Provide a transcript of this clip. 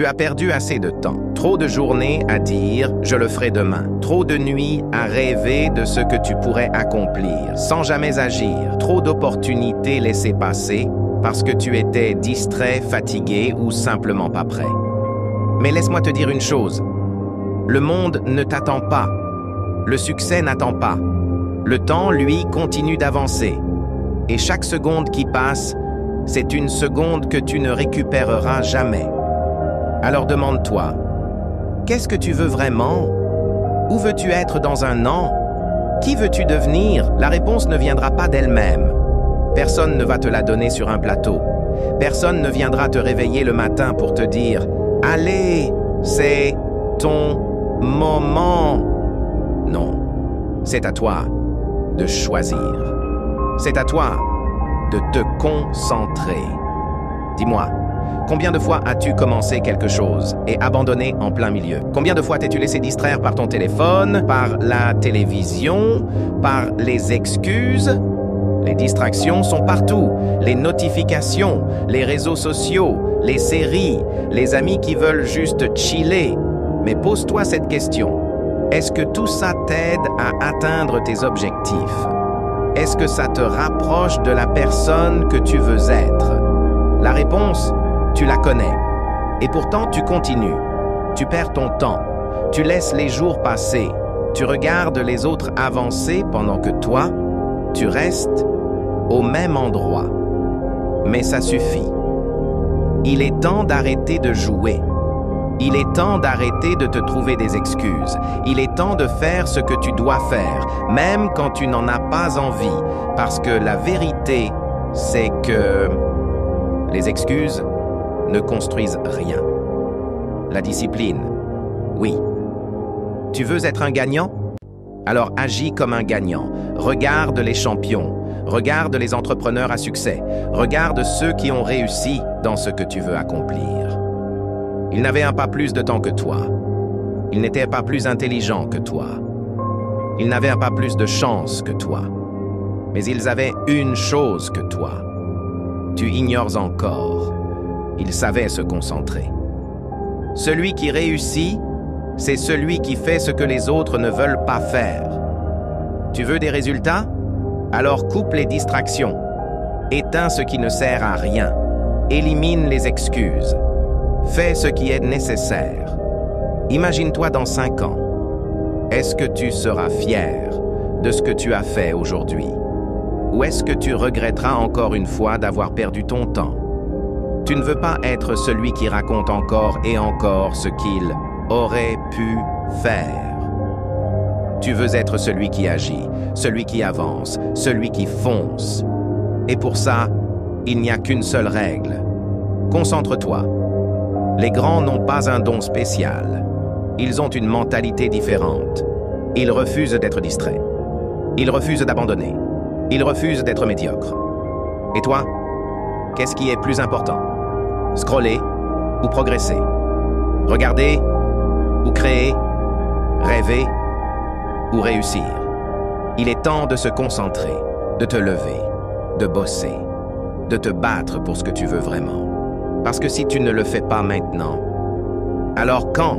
Tu as perdu assez de temps. Trop de journées à dire « je le ferai demain ». Trop de nuits à rêver de ce que tu pourrais accomplir, sans jamais agir. Trop d'opportunités laissées passer parce que tu étais distrait, fatigué ou simplement pas prêt. Mais laisse-moi te dire une chose. Le monde ne t'attend pas. Le succès n'attend pas. Le temps, lui, continue d'avancer. Et chaque seconde qui passe, c'est une seconde que tu ne récupéreras jamais. Alors demande-toi, qu'est-ce que tu veux vraiment? Où veux-tu être dans un an? Qui veux-tu devenir? La réponse ne viendra pas d'elle-même. Personne ne va te la donner sur un plateau. Personne ne viendra te réveiller le matin pour te dire « Allez, c'est ton moment ». Non, c'est à toi de choisir. C'est à toi de te concentrer. Dis-moi, combien de fois as-tu commencé quelque chose et abandonné en plein milieu? Combien de fois t'es-tu laissé distraire par ton téléphone, par la télévision, par les excuses? Les distractions sont partout. Les notifications, les réseaux sociaux, les séries, les amis qui veulent juste chiller. Mais pose-toi cette question. Est-ce que tout ça t'aide à atteindre tes objectifs? Est-ce que ça te rapproche de la personne que tu veux être? La réponse, tu la connais. Et pourtant, tu continues. Tu perds ton temps. Tu laisses les jours passer. Tu regardes les autres avancer pendant que toi, tu restes au même endroit. Mais ça suffit. Il est temps d'arrêter de jouer. Il est temps d'arrêter de te trouver des excuses. Il est temps de faire ce que tu dois faire, même quand tu n'en as pas envie. Parce que la vérité, c'est que les excuses ne construisent rien. La discipline, oui. Tu veux être un gagnant? Alors agis comme un gagnant. Regarde les champions. Regarde les entrepreneurs à succès. Regarde ceux qui ont réussi dans ce que tu veux accomplir. Ils n'avaient pas plus de temps que toi. Ils n'étaient pas plus intelligents que toi. Ils n'avaient pas plus de chance que toi. Mais ils avaient une chose que toi. Tu ignores encore. Ils savaient se concentrer. Celui qui réussit, c'est celui qui fait ce que les autres ne veulent pas faire. Tu veux des résultats? Alors coupe les distractions. Éteins ce qui ne sert à rien. Élimine les excuses. Fais ce qui est nécessaire. Imagine-toi dans 5 ans. Est-ce que tu seras fier de ce que tu as fait aujourd'hui? Ou est-ce que tu regretteras encore une fois d'avoir perdu ton temps? Tu ne veux pas être celui qui raconte encore et encore ce qu'il aurait pu faire. Tu veux être celui qui agit, celui qui avance, celui qui fonce. Et pour ça, il n'y a qu'une seule règle. Concentre-toi. Les grands n'ont pas un don spécial. Ils ont une mentalité différente. Ils refusent d'être distraits. Ils refusent d'abandonner. Ils refusent d'être médiocres. Et toi, qu'est-ce qui est plus important? Scroller ou progresser? Regarder ou créer? Rêver ou réussir? Il est temps de se concentrer, de te lever, de bosser, de te battre pour ce que tu veux vraiment. Parce que si tu ne le fais pas maintenant, alors quand?